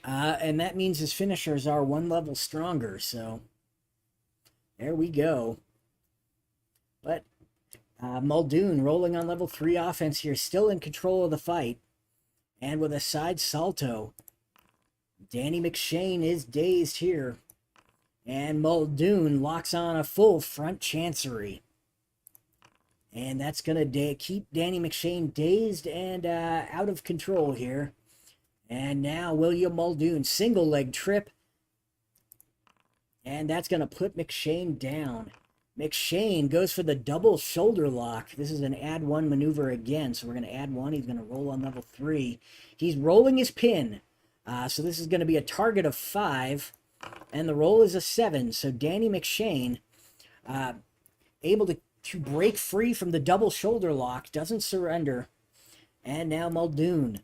And that means his finishers are 1 level stronger, so there we go. But Muldoon rolling on level 3 offense here, still in control of the fight. And with a side salto, Danny McShain is dazed here. And Muldoon locks on a full front chancery. And that's going to keep Danny McShain dazed and out of control here. And now William Muldoon, single leg trip. And that's going to put McShain down. McShain goes for the double shoulder lock. This is an add 1 maneuver again. So we're going to add 1. He's going to roll on level 3. He's rolling his pin. So this is going to be a target of 5. And the roll is a 7. So Danny McShain, able to break free from the double shoulder lock, doesn't surrender. And now Muldoon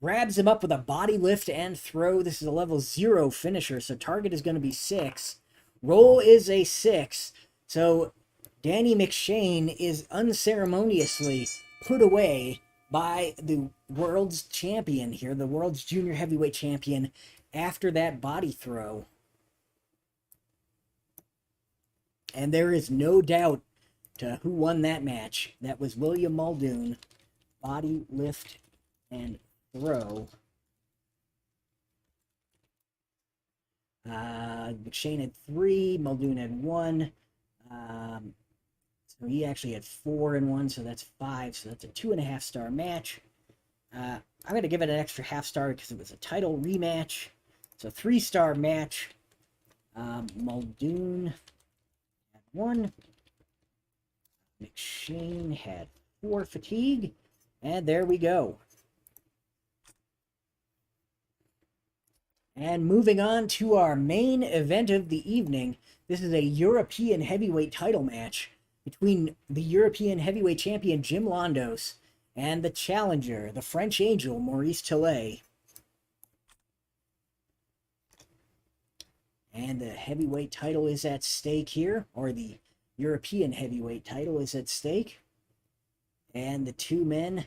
grabs him up with a body lift and throw. This is a level 0 finisher, so target is going to be 6. Roll is a 6. So Danny McShain is unceremoniously put away by the world's champion here, the world's junior heavyweight champion, after that body throw. And there is no doubt to who won that match. That was William Muldoon. Body lift and throw. McShain had 3, Muldoon had 1. So he actually had 4 and 1, so that's 5. So that's a 2.5 star match. I'm going to give it an extra half star because it was a title rematch. So 3-star match. Muldoon had 1. McShain had 4 fatigue. And there we go. And moving on to our main event of the evening, this is a European heavyweight title match between the European heavyweight champion Jim Londos and the challenger, the French Angel, Maurice Tillet. And the heavyweight title is at stake here, or the European heavyweight title is at stake. And the two men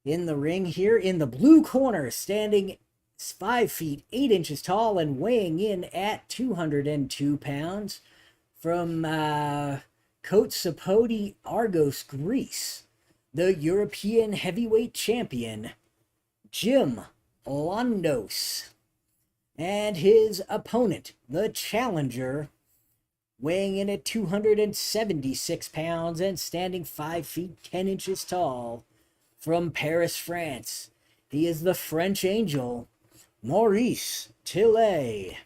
in the ring here, in the blue corner, standing 5 feet 8 inches tall and weighing in at 202 pounds from Kotsapodi, Argos, Greece, the European heavyweight champion, Jim Londos, and his opponent, the challenger, weighing in at 276 pounds and standing 5 feet 10 inches tall from Paris, France. He is the French Angel, Maurice Tillet.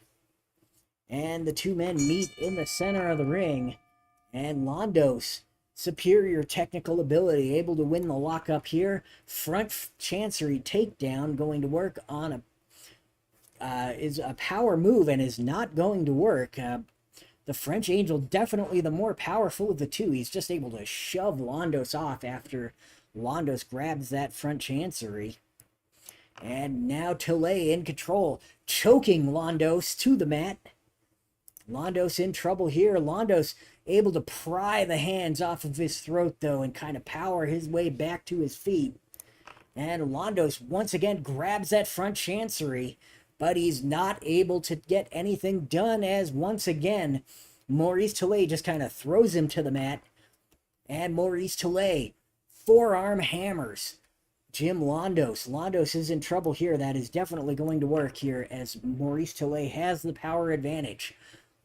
And the two men meet in the center of the ring, and Londos, superior technical ability, able to win the lockup here. Front chancery takedown going to work on is a power move and is not going to work. The French Angel, definitely the more powerful of the two. He's just able to shove Londos off after Londos grabs that front chancery. And now Tillet in control, choking Londos to the mat. Londos in trouble here. Londos able to pry the hands off of his throat, though, and kind of power his way back to his feet. And Londos once again grabs that front chancery, but he's not able to get anything done, as once again Maurice Tillet just kind of throws him to the mat. And Maurice Tillet forearm hammers Jim Londos. Londos is in trouble here. That is definitely going to work here, as Maurice Tillet has the power advantage.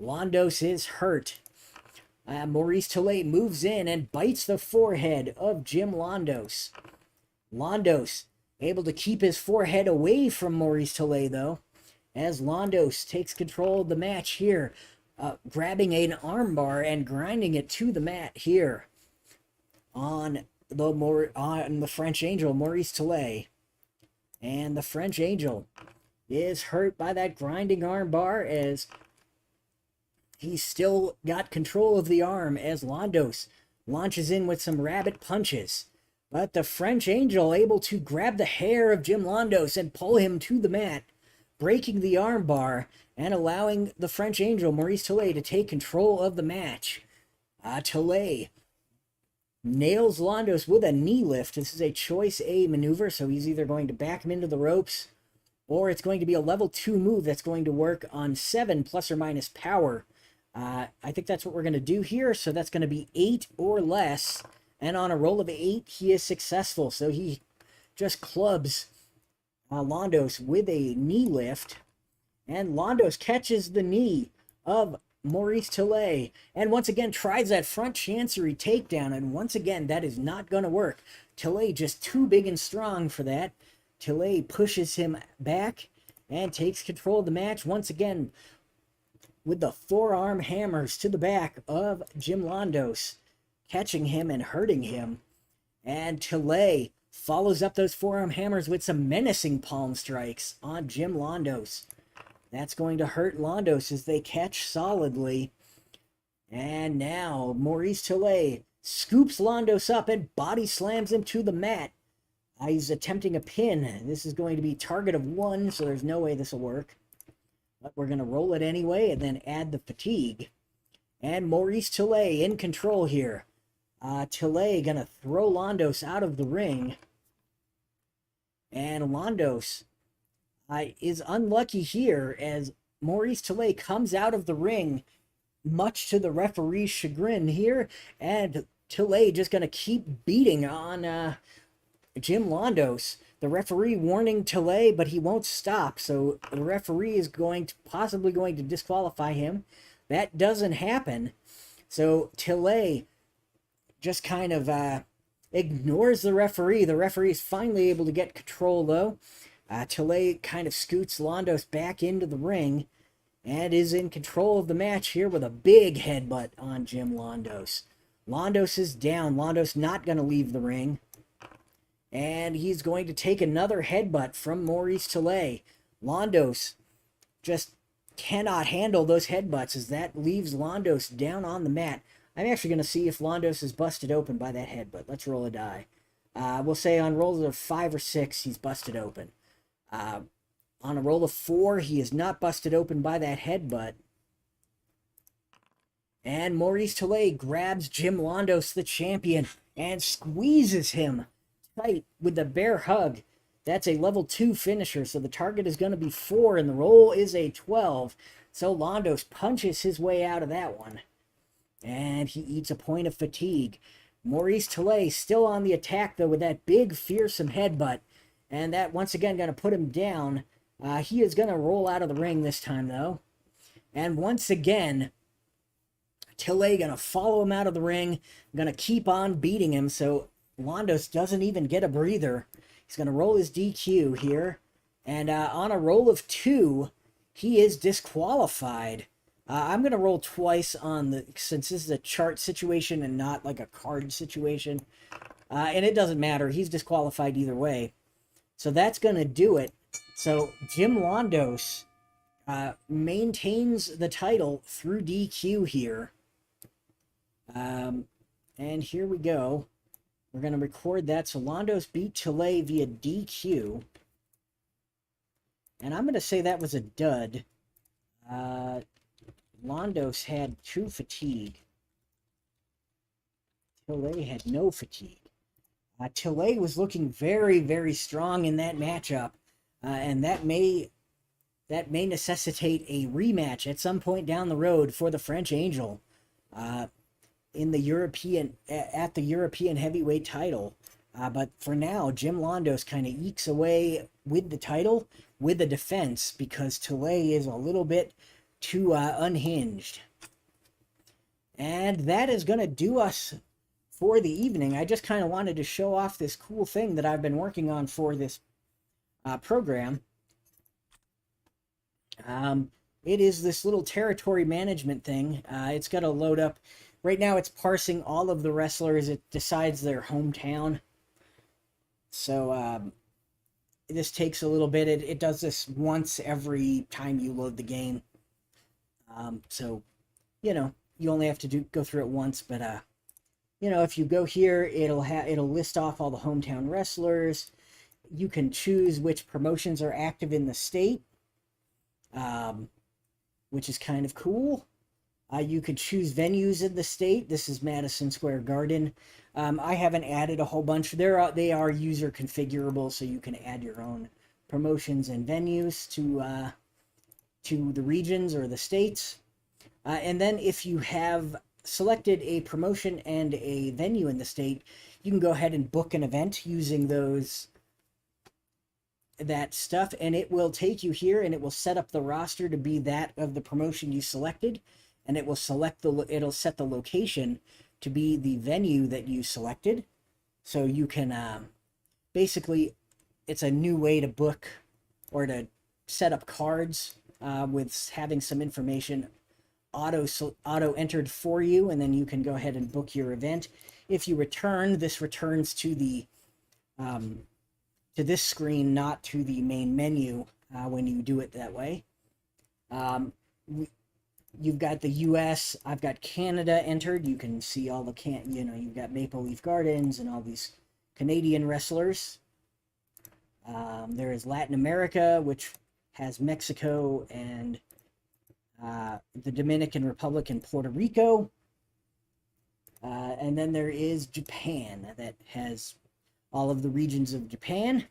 Londos is hurt. Maurice Tillet moves in and bites the forehead of Jim Londos. Londos able to keep his forehead away from Maurice Tillet, though, as Londos takes control of the match here, grabbing an armbar and grinding it to the mat here on the French Angel, Maurice Tillet. And the French Angel is hurt by that grinding arm bar as he's still got control of the arm as Londos launches in with some rabbit punches. But the French Angel able to grab the hair of Jim Londos and pull him to the mat, breaking the arm bar and allowing the French Angel, Maurice Tillet, to take control of the match. Tillet nails Londos with a knee lift. This is a choice A maneuver, so he's either going to back him into the ropes or it's going to be a level 2 move that's going to work on 7 plus or minus power. I think that's what we're going to do here, so that's going to be 8 or less. And on a roll of 8, he is successful. So he just clubs Londos with a knee lift. And Londos catches the knee of Maurice Tillet. And once again tries that front chancery takedown. And once again, that is not going to work. Tillet just too big and strong for that. Tillet pushes him back and takes control of the match. Once again, with the forearm hammers to the back of Jim Londos, catching him and hurting him. And Tillet follows up those forearm hammers with some menacing palm strikes on Jim Londos. That's going to hurt Londos as they catch solidly. And now Maurice Tillet scoops Londos up and body slams him to the mat. He's attempting a pin. This is going to be target of 1, so there's no way this will work. But we're going to roll it anyway and then add the fatigue. And Maurice Tillet in control here. Tillet going to throw Londos out of the ring. And Londos is unlucky here as Maurice Tillet comes out of the ring, much to the referee's chagrin here. And Tillet just going to keep beating on Jim Londos. The referee warning Tillet, but he won't stop. So the referee is possibly going to disqualify him. That doesn't happen. So Tillet just kind of ignores the referee. The referee is finally able to get control, though. Tillet kind of scoots Londos back into the ring and is in control of the match here with a big headbutt on Jim Londos. Londos is down. Londos not going to leave the ring. And he's going to take another headbutt from Maurice Tillet. Londos just cannot handle those headbutts as that leaves Londos down on the mat. I'm actually going to see if Londos is busted open by that headbutt. Let's roll a die. We'll say on rolls of 5 or 6, he's busted open. On a roll of 4, he is not busted open by that headbutt. And Maurice Tillet grabs Jim Londos, the champion, and squeezes him tight with the bear hug. That's a level 2 finisher, so the target is going to be 4, and the roll is a 12. So Londos punches his way out of that one. And he eats a point of fatigue. Maurice Tillet still on the attack, though, with that big, fearsome headbutt. And that, once again, going to put him down. He is going to roll out of the ring this time, though. And once again, Tillet going to follow him out of the ring. Going to keep on beating him, so Londos doesn't even get a breather. He's going to roll his DQ here. And on a roll of 2, he is disqualified. I'm going to roll twice since this is a chart situation and not like a card situation. And it doesn't matter. He's disqualified either way. So that's going to do it. So Jim Londos maintains the title through DQ here. And here we go. We're going to record that. So Londos beat Tillet via DQ. And I'm going to say that was a dud. Londos had 2 fatigue. Tillet had no fatigue. Tillet was looking very, very strong in that matchup. And that may necessitate a rematch at some point down the road for the French Angel. In the European heavyweight title. But for now, Jim Londos kind of ekes away with the title, with the defense, because Tillet is a little bit too unhinged. And that is going to do us for the evening. I just kind of wanted to show off this cool thing that I've been working on for this program. It is this little territory management thing. It's got to load up right now it's parsing all of the wrestlers. It decides their hometown. So this takes a little bit. It does this once every time you load the game. So, you only have to go through it once, but if you go here, it'll list off all the hometown wrestlers. You can choose which promotions are active in the state, which is kind of cool. You could choose venues in the state. This is Madison Square Garden. I haven't added a whole bunch. They are user configurable, so you can add your own promotions and venues to the regions or the states. And then if you have selected a promotion and a venue in the state, you can go ahead and book an event using that stuff, and it will take you here and it will set up the roster to be that of the promotion you selected, and it will it'll set the location to be the venue that you selected. So you can basically, it's a new way to book or to set up cards with having some information auto entered for you, and then you can go ahead and book your event. If you return, this returns to the to this screen, not to the main menu when you do it that way. You've got the US, I've got Canada entered. You can see all the you've got Maple Leaf Gardens and all these Canadian wrestlers. There is Latin America, which has Mexico and the Dominican Republic and Puerto Rico. And then there is Japan that has all of the regions of Japan.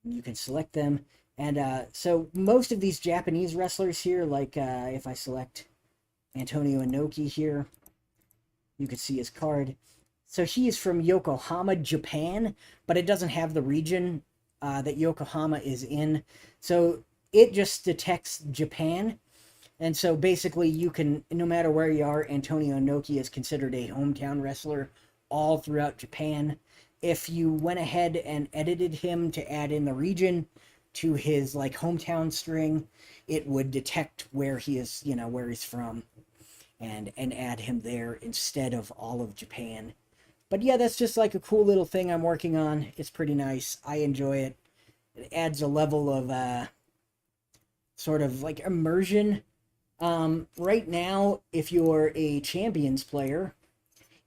You can select them. And so most of these Japanese wrestlers here, like if I select Antonio Inoki here, you can see his card. So he is from Yokohama, Japan, but it doesn't have the region that Yokohama is in. So it just detects Japan. And so basically you can, no matter where you are, Antonio Inoki is considered a hometown wrestler all throughout Japan. If you went ahead and edited him to add in the region to his hometown string, it would detect where he is, where he's from, and add him there instead of all of Japan. But yeah, that's just a cool little thing I'm working on. It's pretty nice. I enjoy it. It adds a level of sort of immersion. Right now, if you're a Champions player,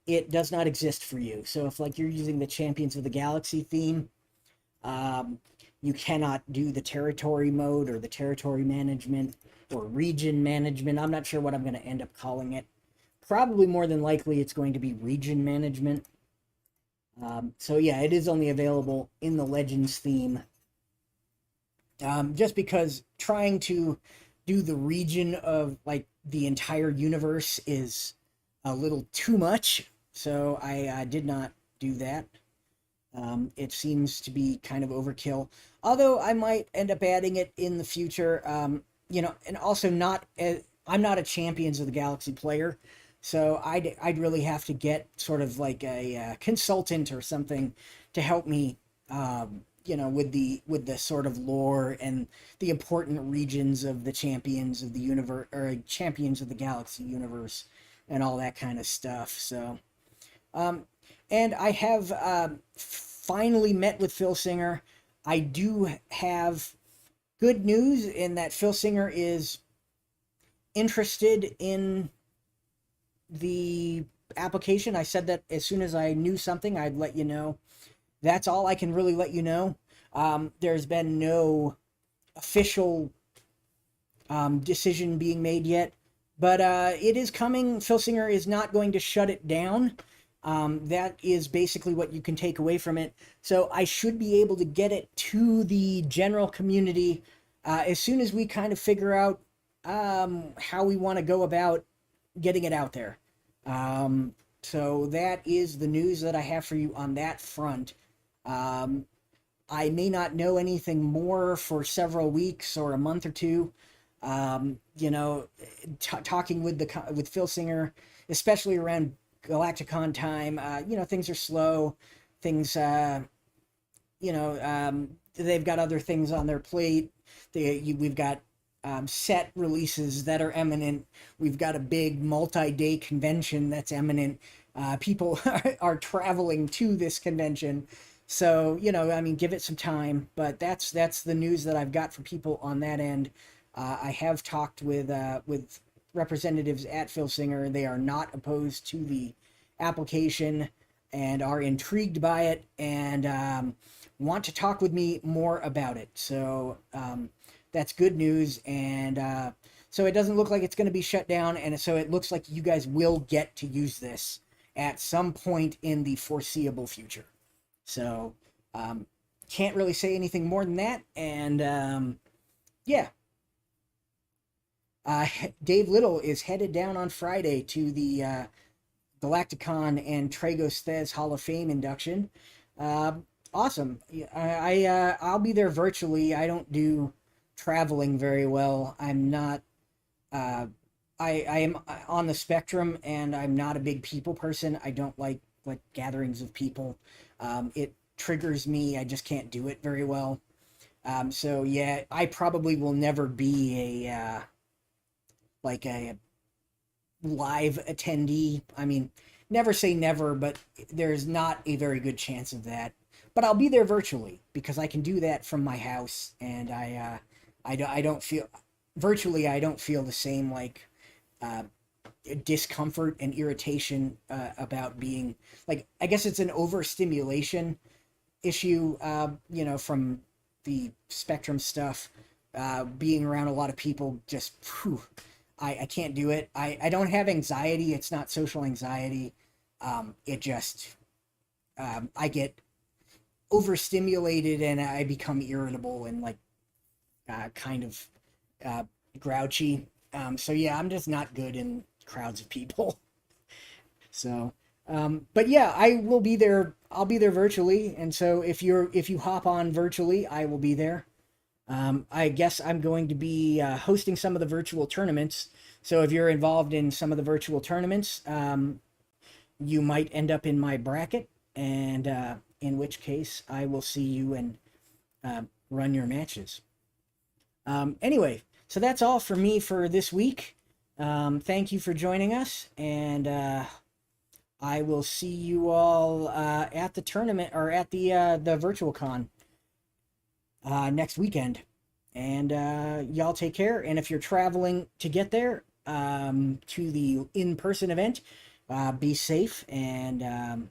it does not exist for you. So if you're using the Champions of the Galaxy theme, you cannot do the territory mode or the territory management or region management. I'm not sure what I'm going to end up calling it. Probably more than likely it's going to be region management. So yeah, it is only available in the Legends theme. Just because trying to do the region of the entire universe is a little too much, so I did not do that. It seems to be kind of overkill, although I might end up adding it in the future. And also I'm not a Champions of the Galaxy player, so I'd really have to get sort of a consultant or something to help me with the sort of lore and the important regions of the Champions of the universe, or Champions of the Galaxy universe, and all that kind of stuff. So, and I have finally met with Phil Singer. I do have good news in that Phil Singer is interested in the application. I said that as soon as I knew something, I'd let you know. That's all I can really let you know. There's been no official decision being made yet, but it is coming. Phil Singer is not going to shut it down. That is basically what you can take away from it. So I should be able to get it to the general community as soon as we kind of figure out how we want to go about getting it out there. So that is the news that I have for you on that front. I may not know anything more for several weeks or a month or two. Talking with Phil Singer, especially around Galacticon time, things are slow. Things, they've got other things on their plate. We've got set releases that are imminent. We've got a big multi-day convention that's imminent. People are traveling to this convention. So, I mean, give it some time, but that's the news that I've got for people on that end. I have talked with representatives at Phil Singer. They are not opposed to the application and are intrigued by it and want to talk with me more about it. So that's good news. And so it doesn't look like it's going to be shut down. And so it looks like you guys will get to use this at some point in the foreseeable future. So can't really say anything more than that. And yeah. Dave Little is headed down on Friday to the Galacticon and Tragos Thez Hall of Fame induction. Awesome. I'll be there virtually. I don't do traveling very well. I'm not. I am on the spectrum, and I'm not a big people person. I don't like gatherings of people. It triggers me. I just can't do it very well. So yeah, I probably will never be a live attendee. I mean, never say never, but there's not a very good chance of that. But I'll be there virtually because I can do that from my house, and I don't feel virtually. I don't feel the same discomfort and irritation about being I guess it's an overstimulation issue. From the spectrum stuff, being around a lot of people, just I can't do it. I don't have anxiety. It's not social anxiety. It just I get overstimulated and I become irritable and kind of grouchy. So yeah, I'm just not good in crowds of people. So, but yeah, I will be there. I'll be there virtually. And so if you hop on virtually, I will be there. I guess I'm going to be hosting some of the virtual tournaments. So if you're involved in some of the virtual tournaments, you might end up in my bracket, and in which case I will see you and run your matches. Anyway, so that's all for me for this week. Thank you for joining us, and I will see you all at the tournament or at the virtual con next weekend. And y'all take care. And if you're traveling to get there to the in-person event, be safe and